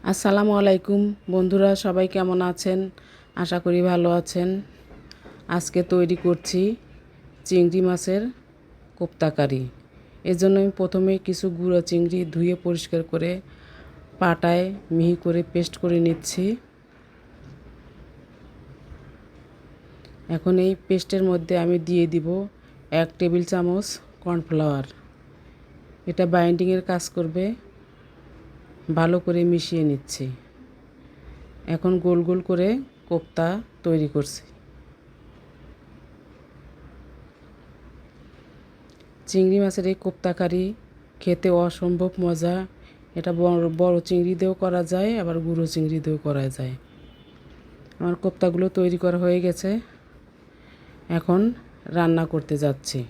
আসসালামু আলাইকুম বন্ধুরা, সবাই কেমন আছেন? আশা করি ভালো আছেন। আজকে তৈরি করছি চিংড়ি মাছের কোপ্তা কারি। এর জন্য আমি প্রথমে কিছু গুঁড়ো চিংড়ি ধুয়ে পরিষ্কার করে পাটায় মিহি করে পেস্ট করে নিচ্ছি। এখন এই পেস্টের মধ্যে আমি দিয়ে দিব 1 টেবিল চামচ কর্নফ্লাওয়ার। এটা বাইন্ডিংয়ের কাজ করবে। ভালো করে মিশিয়ে নিচ্ছি। এখন গোল গোল করে কোপ্তা তৈরি করছি। চিংড়ি মাছের এই কোপ্তা কারি খেতে অসম্ভব মজা। এটা বড় চিংড়ি দিয়েও করা যায়, আবার গুঁড়ো চিংড়ি দিয়েও করা যায়। আমার কোপ্তাগুলো তৈরি করা হয়ে গেছে। এখন রান্না করতে যাচ্ছি।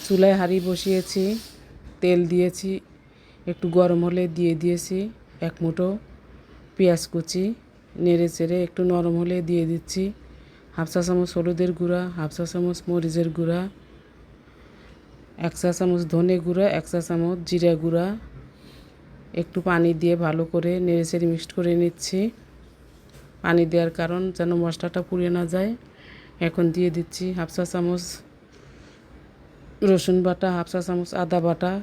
চুলায় হাঁড়ি বসিয়েছি, তেল দিয়েছি, একটু গরম হলে দিয়ে দিয়েছি 1 মুঠো পেঁয়াজ কুচি। নেড়ে চেড়ে একটু নরম হলে দিয়ে দিচ্ছি 1/2 চা চামচ হলুদের গুঁড়া, 1/2 চা চামচ মরিচের গুঁড়া, 1 চা চামচ ধনে গুঁড়া, 1 চা চামচ জিরা গুঁড়া। একটু পানি দিয়ে ভালো করে নেড়ে চেড়ে মিক্সড করে নিচ্ছি। পানি দেওয়ার কারণ যেন মশলাটা পুড়ে না যায়। এখন দিয়ে দিচ্ছি 1/2 চা চামচ রসুন বাটা, 1/2 চা চামচ আদা বাটা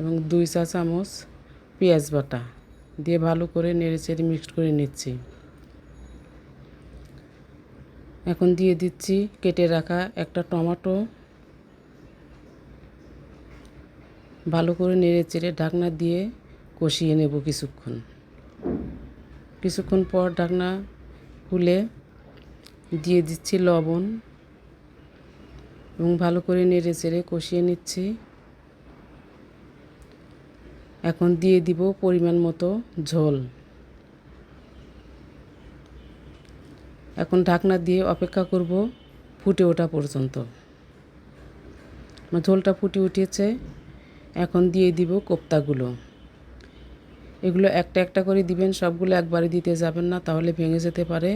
এবং 2 চা চামচ পেঁয়াজ বাটা দিয়ে ভালো করে নেড়ে চেড়ে মিক্সড করে নিচ্ছি। এখন দিয়ে দিচ্ছি কেটে রাখা একটা টমেটো। ভালো করে নেড়ে চেড়ে ঢাকনা দিয়ে কষিয়ে নেব কিছুক্ষণ পর ঢাকনা খুলে দিয়ে দিচ্ছি লবণ এবং ভালো করে নেড়ে চেড়ে কষিয়ে নিচ্ছি। এখন দিয়ে দিব পরিমাণ মতো ঝোল। এখন ঢাকনা দিয়ে অপেক্ষা করব ফুটে ওঠা পর্যন্ত। ঝোলটা ফুটে উঠেছে। এখন দিয়ে দিব কোপ্তাগুলো। এগুলো একটা একটা করে দিবেন, সবগুলো একবারে দিতে যাবেন না, তাহলে ভেঙে যেতে পারে।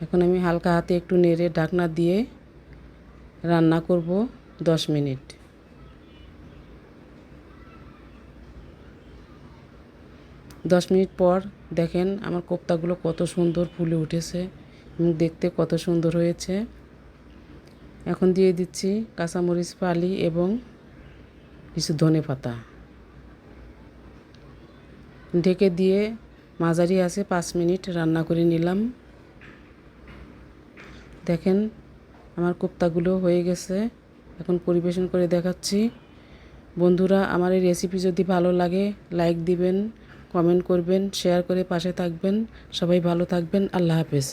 এখন আমি হালকা হাতে একটু নেড়ে ঢাকনা দিয়ে রান্না করব 10 মিনিট। 10 মিনিট পর দেখেন আমার কোপ্তাগুলো কত সুন্দর ফুলে উঠেছে এবং দেখতে কত সুন্দর হয়েছে। এখন দিয়ে দিচ্ছি কাঁচামরিচ ফালি এবং কিছু ধনেপাতা। ঢেকে দিয়ে মাঝারি আঁচে 5 মিনিট রান্না করে নিলাম। দেখেন আমার কোপ্তাগুলো হয়ে গেছে। এখন পরিবেশন করে দেখাচ্ছি। বন্ধুরা, আমার এই রেসিপি যদি ভালো লাগে লাইক দিবেন, কমেন্ট করবেন, শেয়ার করে পাশে থাকবেন। সবাই ভালো থাকবেন। আল্লাহ হাফেজ।